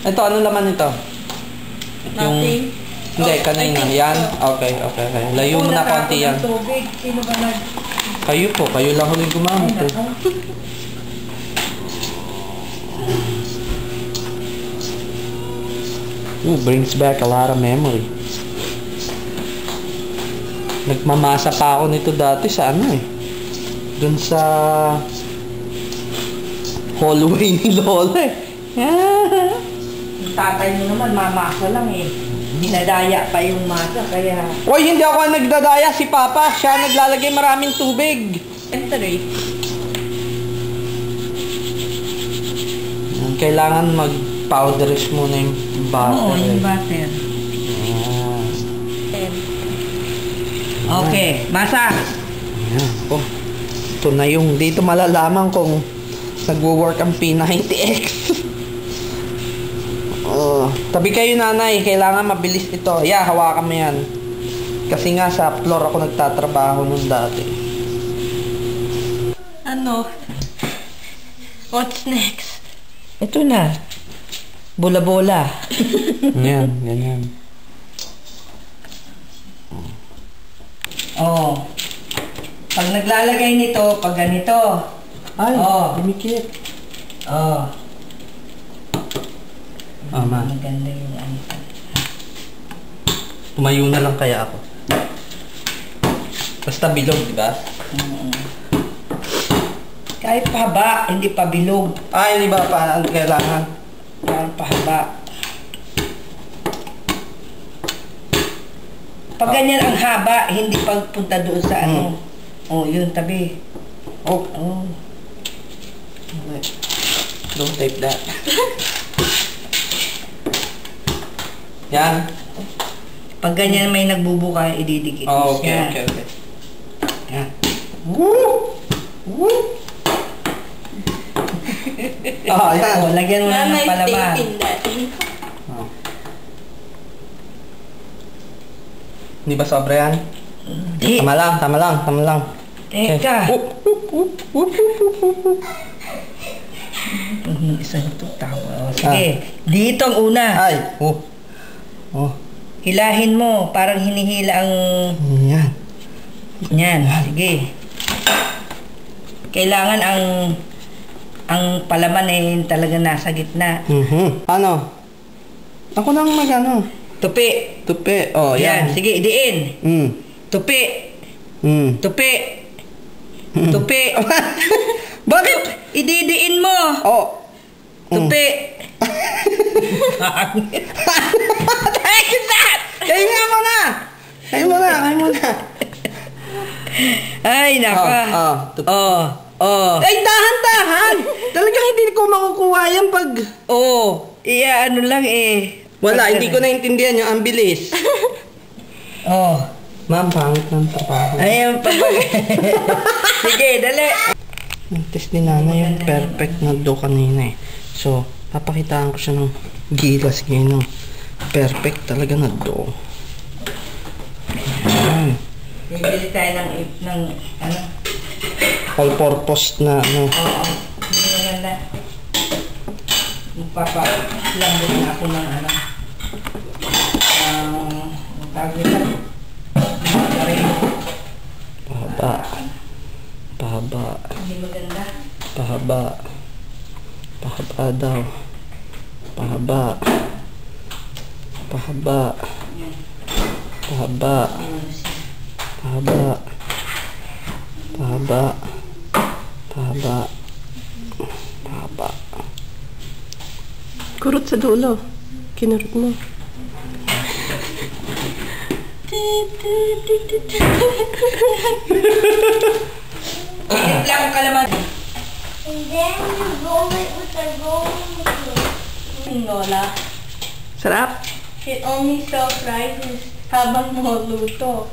Ito, ano laman ito? Nothing. Hindi, kanina. Yan? Okay. Layo mo na konti yan. Sino ba nag... Kayo po, kayo lang huling gumamit. Brings back a lot of memory. Nagmamasa pa ako nito dati sa ano eh. Dun sa hallway ni Lola eh. Yung tatay mo naman, mamasa lang eh. Dinadaya pa yung masa, kaya... Uy, hindi ako nagdadaya. Si Papa, siya naglalagay maraming tubig. Entry. Kailangan mag-powderish muna yung butter. Oo, yung butter. Okay, masa. Ayan. Oh, ito na yung dito malalaman kung nagwo-work ang P90X. Tabi kayo nanay, kailangan mabilis ito. Yeah, hawakan mo yan. Kasi nga sa floor ako nagtatrabaho nung dati. Ano? What's next? Ito na. Bola-bola. Yan, ganyan. Oh. Pag naglalagay nito, pag ganito. Ay, oh. lumikit. Oh. Ma. Maganda yung ano. Tumayo na lang kaya ako. Basta bilog, di ba? Kahit pahaba, hindi pa bilog. Ay, hindi ba pa ang kailangan? Kahit pahaba. Pag ganyan ang haba, hindi pagpunta doon sa ano. Oh, yun, tabi. Oh. Oh. Don't tape that. Yan. Pag ganyan may nagbubuka, ididikit. Oh, okay. Yan. Woo! Woo! Yan. Oh, lagyan mo na ng palaman. Oh. Hindi ba sobra yan? Di. Tama lang. Teka. Isang ito, tawa. Sige, dito ang una. Ay, Hilahin mo, parang hinihila ang... Yan. Yan, sige. Kailangan ang palaman ay talaga nasa gitna. Ano? Ako nang mag-ano? Tupi. Oh, yan. Sige, idiin. Tupi. Tupi. Tupi. Bakit? Ididiin mo. Oh. Tupi. Kayo muna. Ay, naka. Ay, dahan-dahan. Talagang hindi ko makukuha yan pag... Ano lang eh. Wala, hindi ko naintindihan yung ambilis. Ma'am, pangit ng trabaho. Ayun, sige, dali. Test ni Nana yung perfect na dough kanina eh. So, papakitaan ko siya ng gilas ngayon. Perfect talaga na dough. Ayan. Bibili tayo ng ano? All-purpose na ano. Oo. Hindi maganda. Magpapalambot na ako ng ano. Tawag nito. Pahaba. Hindi maganda. Pahaba daw. Pahaba. Kurot sa dulo. Kinurot mo. Lang kalaman. And then you roll it with the rolling machine. Lola, Sarap. It only self-rises habang mo luto.